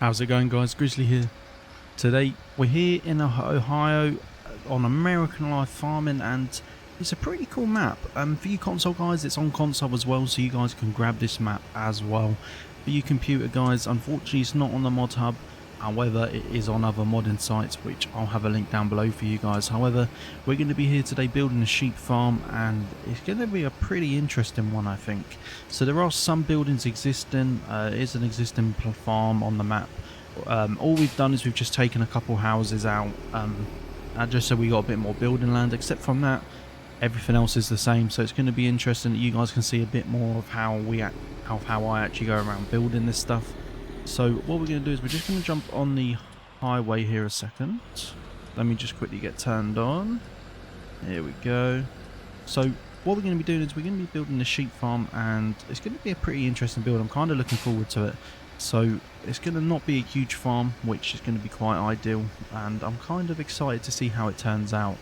How's it going, guys? Grizzly here. Today we're here in Ohio on American Life Farming, and it's a pretty cool map. For you console guys, it's on console as well, so you guys can grab this map as well. For you computer guys, unfortunately it's not on the mod hub. However, it is on other modding sites, which I'll have a link down below for you guys. However, we're going to be here today building a sheep farm, and it's going to be a pretty interesting one, I think. So there are some buildings existing. It is an existing farm on the map. All we've done is we've just taken a couple houses out, just so we got a bit more building land. Except from that, everything else is the same. So it's going to be interesting that you guys can see a bit more of how I actually go around building this stuff. So what we're going to do is we're just going to jump on the highway here a second. Let me just quickly get turned on. Here we go. So what we're going to be doing is we're going to be building the sheep farm, and it's going to be a pretty interesting build. I'm kind of looking forward to it. So it's going to not be a huge farm, which is going to be quite ideal, and I'm kind of excited to see how it turns out.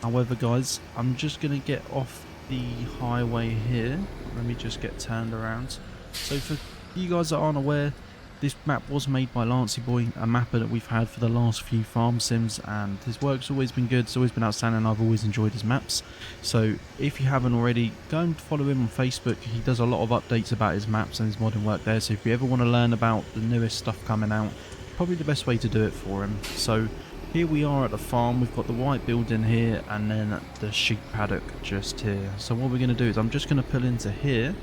However guys, I'm just going to get off the highway here. Let me just get turned around. So for you guys that aren't aware, this map was made by Lancyboi, a mapper that we've had for the last few farm sims, and his work's always been good. It's always been outstanding. I've always enjoyed his maps. So if you haven't already, go and follow him on Facebook. He does a lot of updates about his maps and his modding work there. So if you ever want to learn about the newest stuff coming out, probably the best way to do it for him. So here we are at the farm. We've got the white building here, and then the sheep paddock just here. So what we're going to do is I'm just going to pull into here.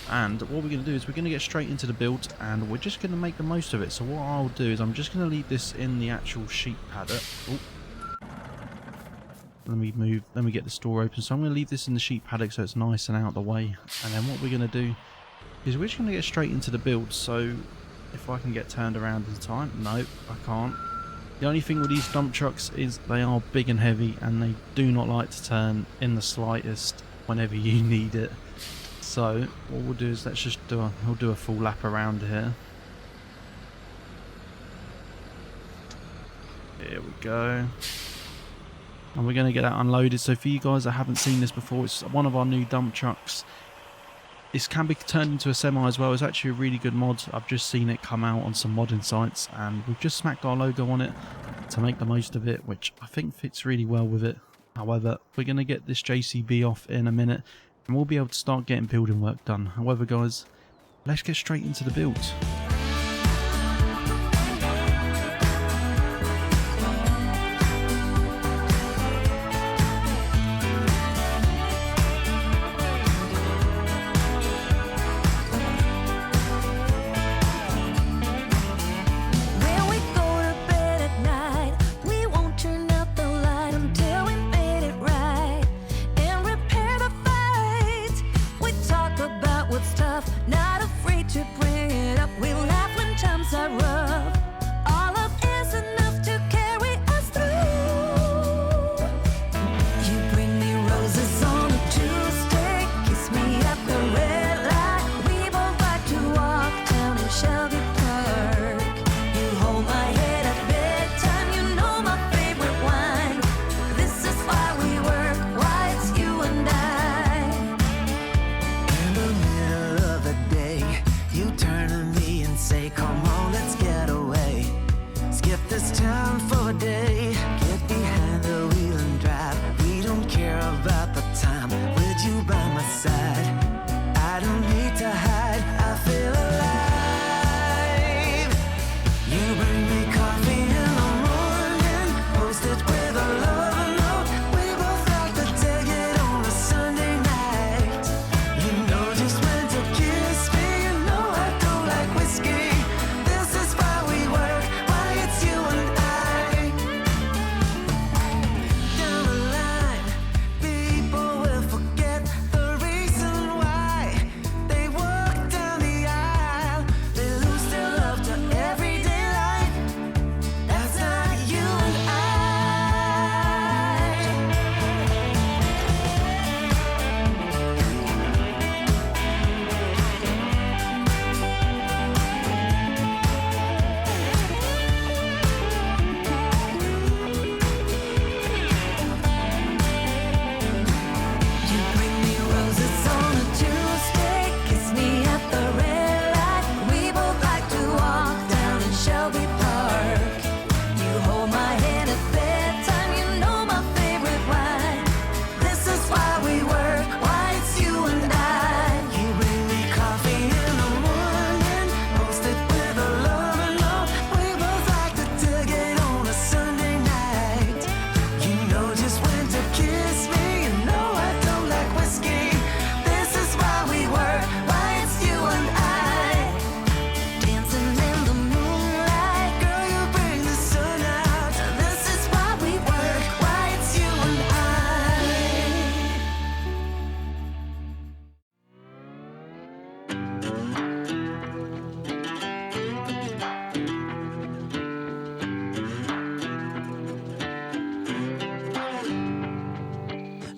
And what we're going to do is we're going to get straight into the build, and we're just going to make the most of it. So what I'll do is I'm just going to leave this in the actual sheep paddock. Oh. Let me get the store open. So I'm going to leave this in the sheep paddock so it's nice and out of the way. And then what we're going to do is we're just going to get straight into the build. So if I can get turned around in time. No, I can't. The only thing with these dump trucks is they are big and heavy, and they do not like to turn in the slightest whenever you need it. So what we'll do is let's just we'll do a full lap around here. Here we go. And we're going to get that unloaded. So for you guys that haven't seen this before, it's one of our new dump trucks. This can be turned into a semi as well. It's actually a really good mod. I've just seen it come out on some modding sites, and we've just smacked our logo on it to make the most of it, which I think fits really well with it. However, we're going to get this JCB off in a minute, and we'll be able to start getting building work done. However guys, let's get straight into the build. Not afraid to bring it up.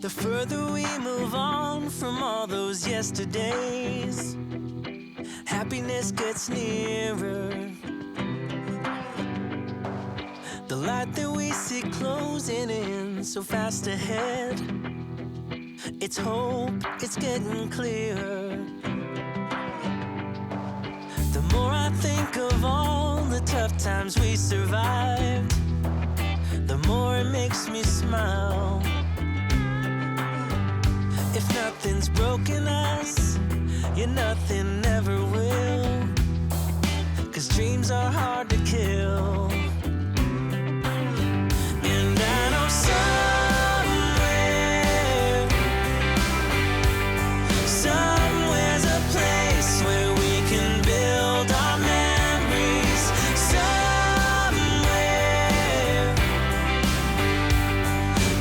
The further we move on from all those yesterdays, happiness gets nearer. The light that we see closing in so fast ahead, it's hope, it's getting clearer. The more I think of all the tough times we survived, the more it makes me smile. If nothing's broken us, yeah, nothing ever will. 'Cause dreams are hard to kill. And I know somewhere's a place where we can build our memories. Somewhere,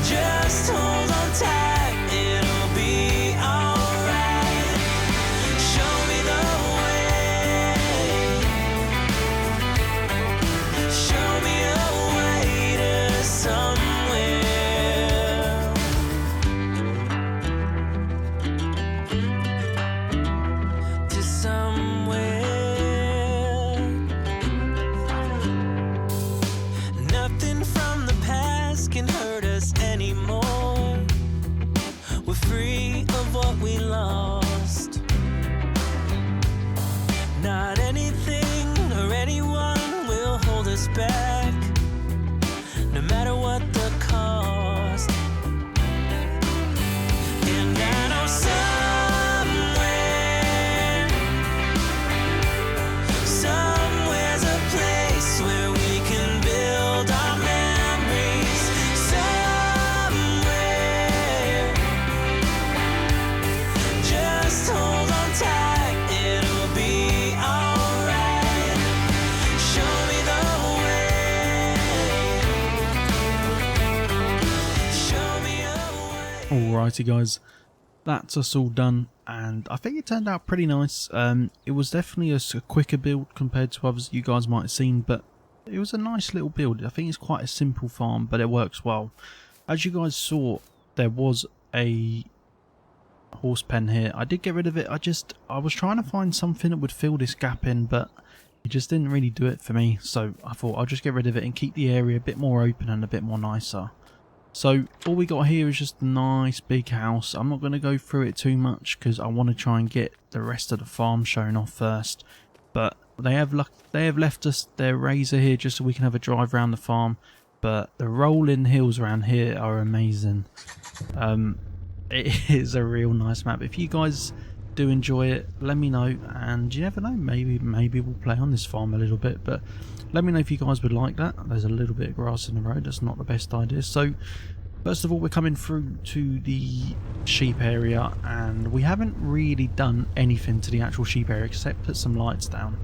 just hold on tight, it'll be alright. Show me the way, show me a way to somewhere. To somewhere. Nothing from the past can hurt us anymore. We're free of what we lost. Not anything or anyone will hold us back, no matter what the cost. And I know somewhere's a place where we can build our memories. Somewhere, just hold on tight, it'll be alright. Show me the way, show me a way. Alrighty guys, that's us all done, and I think it turned out pretty nice. It was definitely a quicker build compared to others you guys might have seen, but it was a nice little build. I think it's quite a simple farm, but it works well. As you guys saw, there was a horse pen here. I did get rid of it. I was trying to find something that would fill this gap in, but it just didn't really do it for me, so I thought I'll just get rid of it and keep the area a bit more open and a bit more nicer. So all we got here is just a nice big house. I'm not going to go through it too much because I want to try and get the rest of the farm shown off first. But they have left us their razor here just so we can have a drive around the farm. But the rolling hills around here are amazing. It is a real nice map. If you guys do enjoy it, let me know, and you never know, maybe we'll play on this farm a little bit. But let me know if you guys would like that. There's a little bit of grass in the road, that's not the best idea. So first of all, we're coming through to the sheep area, and we haven't really done anything to the actual sheep area except put some lights down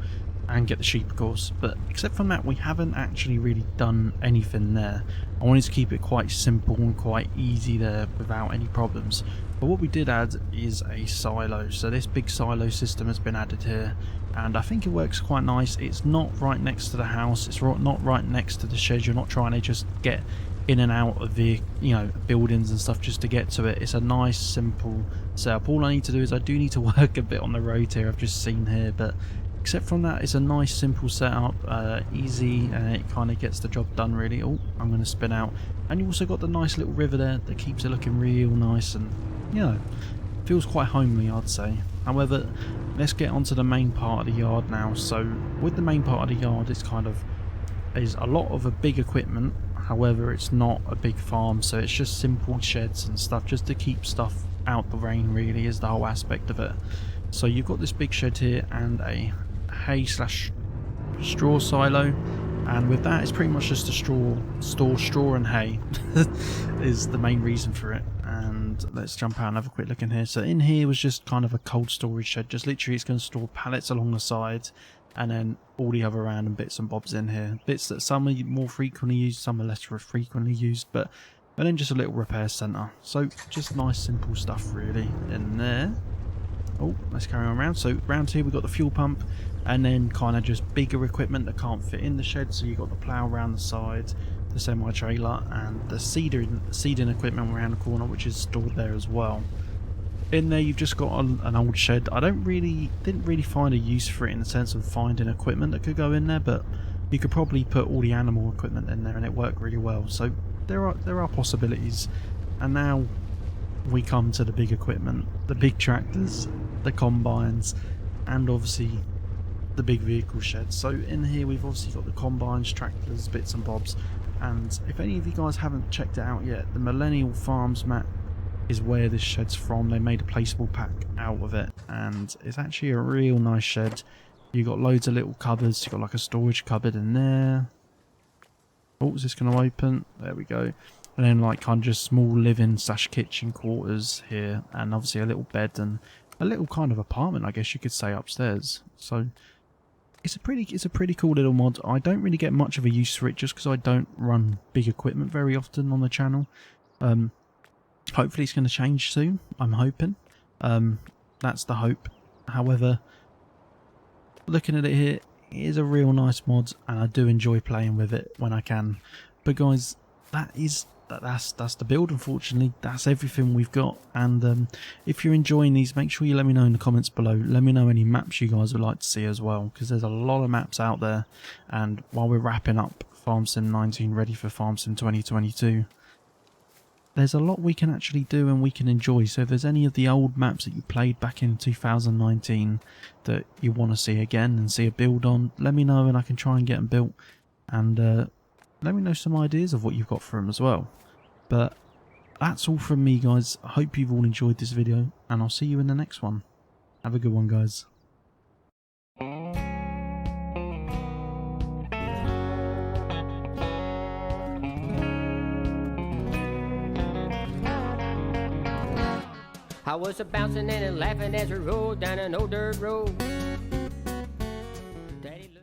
and get the sheep, of course. But except from that, we haven't actually really done anything there. I wanted to keep it quite simple and quite easy there without any problems. But what we did add is a silo. So this big silo system has been added here, and I think it works quite nice. It's not right next to the house, it's not right next to the shed. You're not trying to just get in and out of the buildings and stuff just to get to it. It's a nice simple setup. All I need to do is I do need to work a bit on the road here, I've just seen here, but except from that, it's a nice simple setup, easy, and it kind of gets the job done really. Oh, I'm going to spin out. And you also got the nice little river there that keeps it looking real nice, and feels quite homely, I'd say. However, let's get onto the main part of the yard now. So with the main part of the yard, it's is a lot of a big equipment. However, it's not a big farm, so it's just simple sheds and stuff just to keep stuff out the rain, really is the whole aspect of it. So you've got this big shed here and a hay / straw silo, and with that it's pretty much just a store straw and hay is the main reason for it. And let's jump out and have a quick look in here. So in here was just kind of a cold storage shed, just literally it's going to store pallets along the side, and then all the other random bits and bobs in here, bits that some are more frequently used, some are less frequently used, and then just a little repair centre. So just nice simple stuff really in there. Oh, let's carry on around. So around here we've got the fuel pump, and then kind of just bigger equipment that can't fit in the shed. So you've got the plough around the side, the semi-trailer, and the seeding equipment around the corner, which is stored there as well. In there you've just got an old shed. I didn't really find a use for it in the sense of finding equipment that could go in there, but you could probably put all the animal equipment in there and it worked really well. So there are possibilities. And now we come to the big equipment, the big tractors, the combines, and obviously the big vehicle sheds. So in here we've obviously got the combines, tractors, bits and bobs. And if any of you guys haven't checked it out yet, the Millennial Farms map is where this shed's from. They made a placeable pack out of it, and it's actually a real nice shed. You got loads of little cupboards. You got like a storage cupboard in there. Oh, is this going to open? There we go. And then like kind of just small living / kitchen quarters here, and obviously a little bed and a little kind of apartment, I guess you could say, upstairs. So it's a pretty cool little mod. I don't really get much of a use for it just because I don't run big equipment very often on the channel. Hopefully it's going to change soon, I'm hoping. That's the hope. However, looking at it here, it is a real nice mod, and I do enjoy playing with it when I can. But guys, that's the build. Unfortunately, that's everything we've got. And if you're enjoying these, make sure you let me know in the comments below. Let me know any maps you guys would like to see as well, because there's a lot of maps out there. And while we're wrapping up Farm Sim 19 ready for Farm Sim 2022, there's a lot we can actually do and we can enjoy. So if there's any of the old maps that you played back in 2019 that you want to see again and see a build on, let me know and I can try and get them built. And let me know some ideas of what you've got for them as well. But that's all from me, guys. I hope you've all enjoyed this video, and I'll see you in the next one. Have a good one, guys. I was a bouncing and a laughing as we rode down an old dirt road.